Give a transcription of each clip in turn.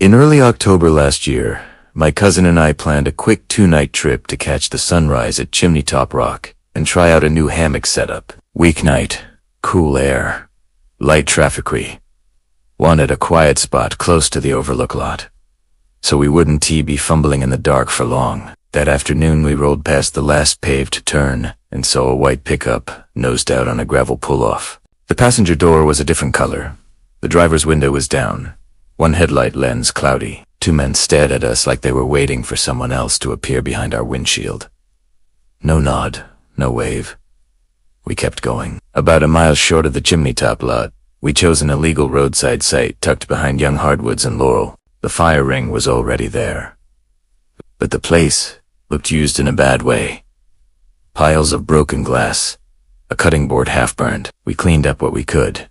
In early October last year, my cousin and I planned a quick 2-night trip to catch the sunrise at Chimney Top Rock and try out a new hammock setup. Weeknight, cool air, light traffic-free. Wanted a quiet spot close to the overlook lot, so we wouldn't be fumbling in the dark for long. That afternoon we rolled past the last paved turn and saw a white pickup nosed out on a gravel pull-off. The passenger door was a different color. The driver's window was down, one headlight lens cloudy. 2 men stared at us like they were waiting for someone else to appear behind our windshield. No nod, no wave. We kept going. About a mile short of the chimney top lot, we chose an illegal roadside site tucked behind young hardwoods and laurel. The fire ring was already there, but the place looked used in a bad way. Piles of broken glass, a cutting board half burned. We cleaned up what we could,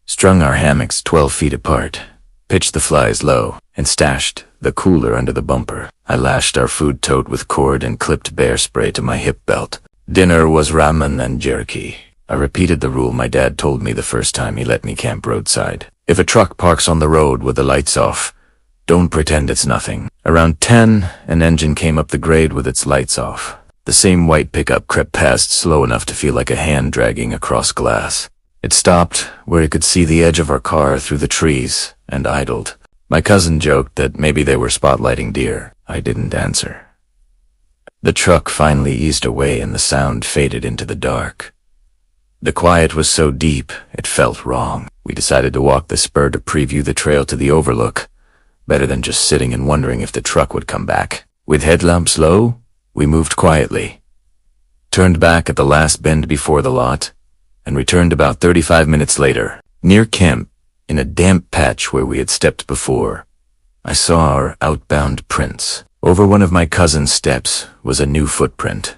strung our hammocks 12 feet apart, pitched the flies low, and stashed the cooler under the bumper. I lashed our food tote with cord and clipped bear spray to my hip belt. Dinner was ramen and jerky. I repeated the rule my dad told me the first time he let me camp roadside. If a truck parks on the road with the lights off, don't pretend it's nothing. Around 10, an engine came up the grade with its lights off. The same white pickup crept past slow enough to feel like a hand dragging across glass. It stopped where he could see the edge of our car through the trees and idled. My cousin joked that maybe they were spotlighting deer. I didn't answer. The truck finally eased away and the sound faded into the dark. The quiet was so deep, it felt wrong. We decided to walk the spur to preview the trail to the overlook, better than just sitting and wondering if the truck would come back. With headlamps low, we moved quietly, turned back at the last bend before the lot, and returned about 35 minutes later. Near camp, in a damp patch where we had stepped before, I saw our outbound prints. Over one of my cousin's steps was a new footprint.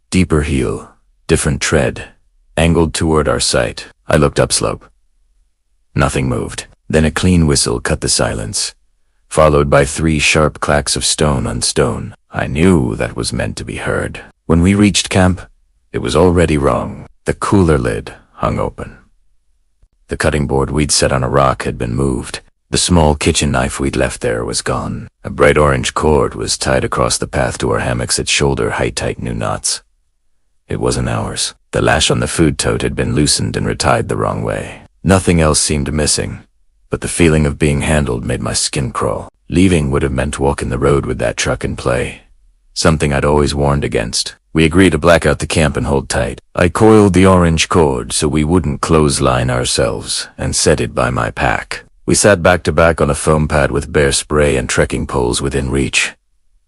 Deeper heel, different tread, angled toward our site. I looked upslope. Nothing moved. Then a clean whistle cut the silence, followed by 3 sharp clacks of stone on stone. I knew that was meant to be heard. When we reached camp, it was already wrong. The cooler lid hung open. The cutting board we'd set on a rock had been moved. The small kitchen knife we'd left there was gone. A bright orange cord was tied across the path to our hammocks at shoulder height, tight new knots. It wasn't ours. The lash on the food tote had been loosened and retied the wrong way. Nothing else seemed missing, but the feeling of being handled made my skin crawl. Leaving would have meant walking the road with that truck in play, something I'd always warned against. We agreed to black out the camp and hold tight. I coiled the orange cord so we wouldn't clothesline ourselves and set it by my pack. We sat back to back on a foam pad with bear spray and trekking poles within reach,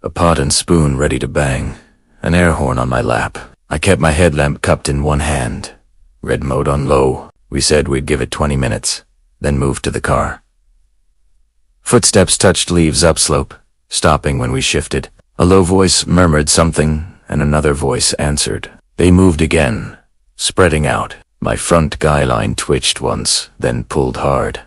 a pot and spoon ready to bang, an air horn on my lap. I kept my headlamp cupped in one hand, red mode on low. We said we'd give it 20 minutes, then moved to the car. Footsteps touched leaves upslope, stopping when we shifted. A low voice murmured something, and another voice answered. They moved again, spreading out. My front guy line twitched once, then pulled hard,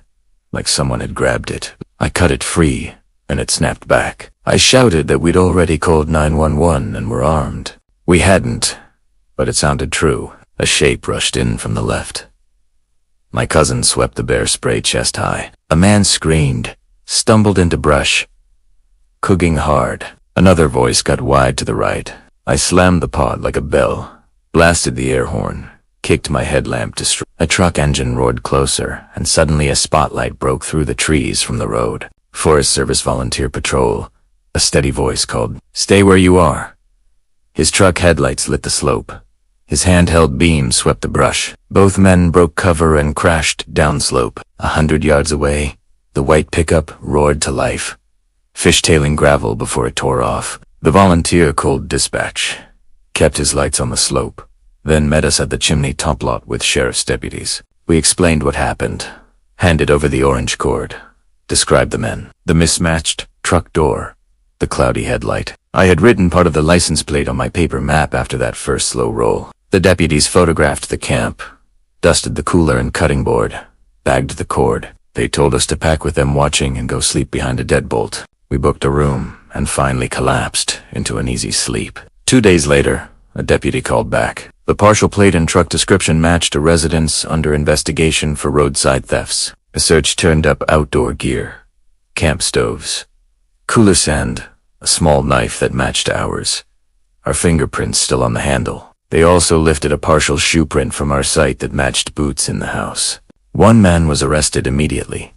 like someone had grabbed it. I cut it free, and it snapped back. I shouted that we'd already called 911 and were armed. We hadn't, but it sounded true. A shape rushed in from the left. My cousin swept the bear spray chest high. A man screamed, stumbled into brush, cooking hard. Another voice got wide to the right. I slammed the pod like a bell, blasted the air horn, kicked my headlamp to strike. A truck engine roared closer, and suddenly a spotlight broke through the trees from the road. Forest Service volunteer patrol. A steady voice called, "Stay where you are." His truck headlights lit the slope. His handheld beam swept the brush. Both men broke cover and crashed downslope. 100 yards away, the white pickup roared to life, fishtailing gravel before it tore off. The volunteer called dispatch, kept his lights on the slope, then met us at the chimney top lot with sheriff's deputies. We explained what happened, handed over the orange cord, described the men, the mismatched truck door, the cloudy headlight. I had written part of the license plate on my paper map after that first slow roll. The deputies photographed the camp, dusted the cooler and cutting board, bagged the cord. They told us to pack with them watching and go sleep behind a deadbolt. We booked a room and finally collapsed into an easy sleep. 2 days later, a deputy called back. The partial plate and truck description matched a residence under investigation for roadside thefts. A search turned up outdoor gear, camp stoves, cooler sand, a small knife that matched ours, our fingerprints still on the handle. They also lifted a partial shoe print from our site that matched boots in the house. One man was arrested immediately,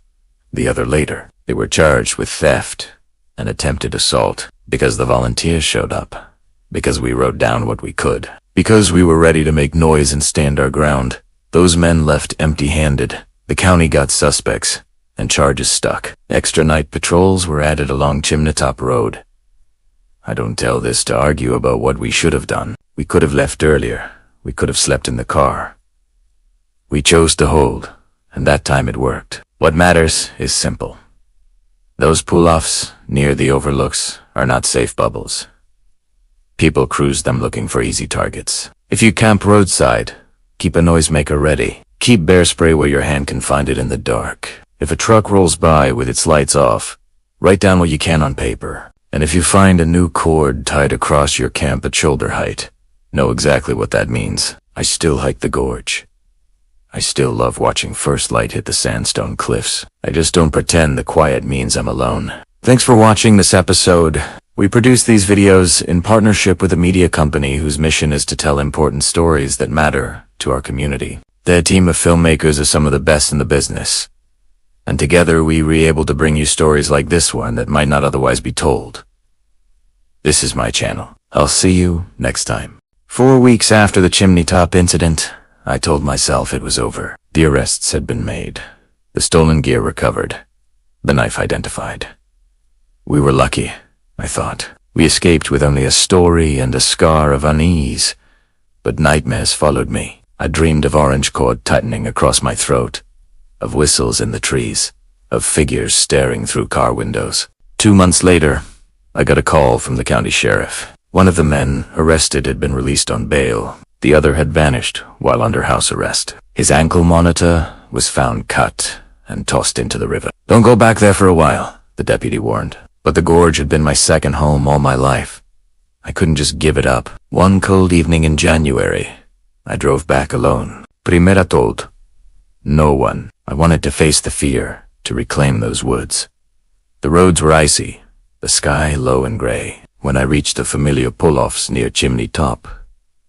the other later. They were charged with theft and attempted assault because the volunteers showed up, because we wrote down what we could, because we were ready to make noise and stand our ground. Those men left empty-handed. The county got suspects, and charges stuck. Extra night patrols were added along Chimney Top Road. I don't tell this to argue about what we should have done. We could have left earlier. We could have slept in the car. We chose to hold, and that time it worked. What matters is simple. Those pull-offs near the overlooks are not safe bubbles. People cruise them looking for easy targets. If you camp roadside, keep a noisemaker ready. Keep bear spray where your hand can find it in the dark. If a truck rolls by with its lights off, write down what you can on paper. And if you find a new cord tied across your camp at shoulder height, know exactly what that means. I still hike the gorge. I still love watching first light hit the sandstone cliffs. I just don't pretend the quiet means I'm alone. Thanks for watching this episode. We produce these videos in partnership with a media company whose mission is to tell important stories that matter to our community. Their team of filmmakers are some of the best in the business. And together we were able to bring you stories like this one that might not otherwise be told. This is my channel. I'll see you next time. 4 weeks after the Chimney Top incident, I told myself it was over. The arrests had been made. The stolen gear recovered. The knife identified. We were lucky, I thought. We escaped with only a story and a scar of unease. But nightmares followed me. I dreamed of orange cord tightening across my throat, of whistles in the trees, of figures staring through car windows. 2 months later, I got a call from the county sheriff. One of the men arrested had been released on bail. The other had vanished while under house arrest. His ankle monitor was found cut and tossed into the river. Don't go back there for a while, the deputy warned. But the gorge had been my second home all my life. I couldn't just give it up. One cold evening in January, I drove back alone. Primera told. No one. I wanted to face the fear, to reclaim those woods. The roads were icy, the sky low and gray. When I reached the familiar pull-offs near Chimney Top,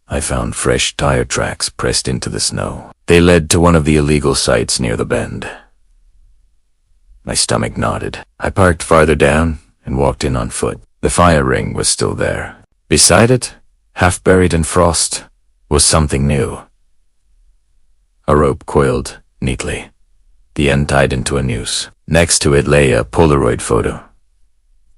I found fresh tire tracks pressed into the snow. They led to one of the illegal sites near the bend. My stomach knotted. I parked farther down and walked in on foot. The fire ring was still there. Beside it, half buried in frost, was something new. A rope coiled neatly, the end tied into a noose. Next to it lay a Polaroid photo.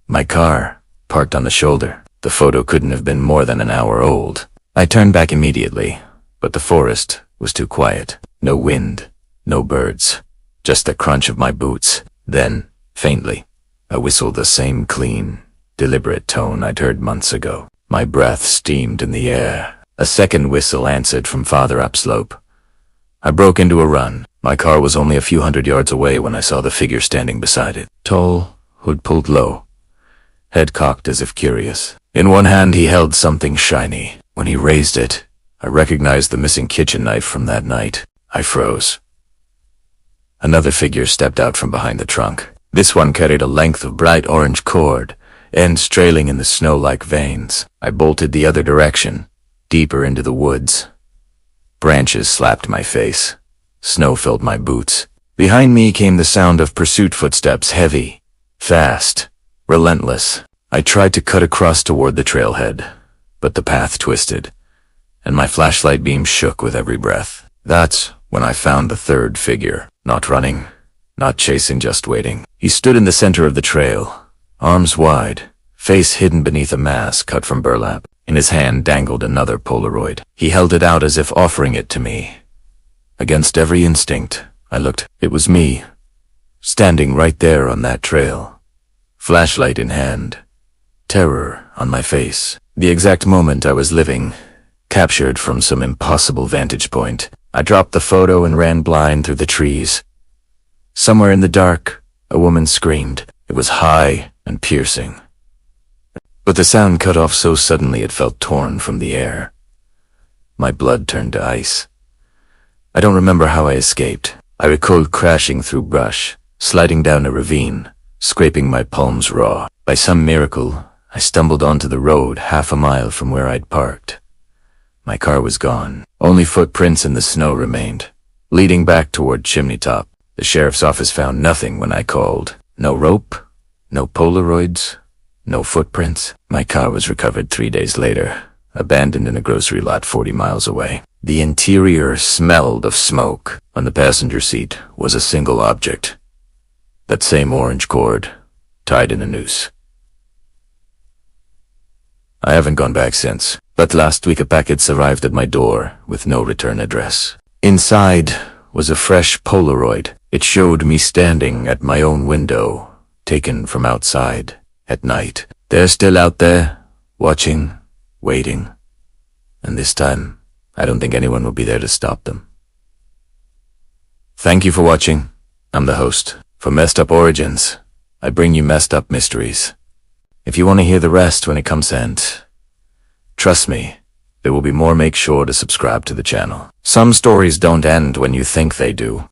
My car, parked on the shoulder. The photo couldn't have been more than an hour old. I turned back immediately, but the forest was too quiet. No wind, no birds, just the crunch of my boots. Then, faintly, I whistled the same clean, deliberate tone I'd heard months ago. My breath steamed in the air. A second whistle answered from farther upslope. I broke into a run. My car was only a few hundred yards away when I saw the figure standing beside it. Tall, hood pulled low, head cocked as if curious. In one hand he held something shiny. When he raised it, I recognized the missing kitchen knife from that night. I froze. Another figure stepped out from behind the trunk. This one carried a length of bright orange cord, ends trailing in the snow like veins. I bolted the other direction, deeper into the woods. Branches slapped my face. Snow filled my boots. Behind me came the sound of pursuit footsteps, heavy, fast, relentless. I tried to cut across toward the trailhead, but the path twisted, and my flashlight beam shook with every breath. That's when I found the third figure. Not running, not chasing, just waiting. He stood in the center of the trail, arms wide, face hidden beneath a mask cut from burlap. In his hand dangled another Polaroid. He held it out as if offering it to me. Against every instinct, I looked. It was me, standing right there on that trail, flashlight in hand, terror on my face. The exact moment I was living, captured from some impossible vantage point. I dropped the photo and ran blind through the trees. Somewhere in the dark, a woman screamed. It was high and piercing, but the sound cut off so suddenly it felt torn from the air. My blood turned to ice. I don't remember how I escaped. I recalled crashing through brush, sliding down a ravine, scraping my palms raw. By some miracle, I stumbled onto the road half a mile from where I'd parked. My car was gone. Only footprints in the snow remained, leading back toward Chimney Top. The sheriff's office found nothing when I called. No rope, no Polaroids, no footprints. My car was recovered 3 days later, abandoned in a grocery lot 40 miles away. The interior smelled of smoke. On the passenger seat was a single object. That same orange cord, tied in a noose. I haven't gone back since, but last week a package arrived at my door with no return address. Inside was a fresh Polaroid. It showed me standing at my own window, taken from outside at night. They're still out there, watching, waiting. And this time, I don't think anyone will be there to stop them. Thank you for watching. I'm the host. For Messed Up Origins, I bring you messed up mysteries. If you want to hear the rest when it comes end, trust me, there will be more. Make sure to subscribe to the channel. Some stories don't end when you think they do.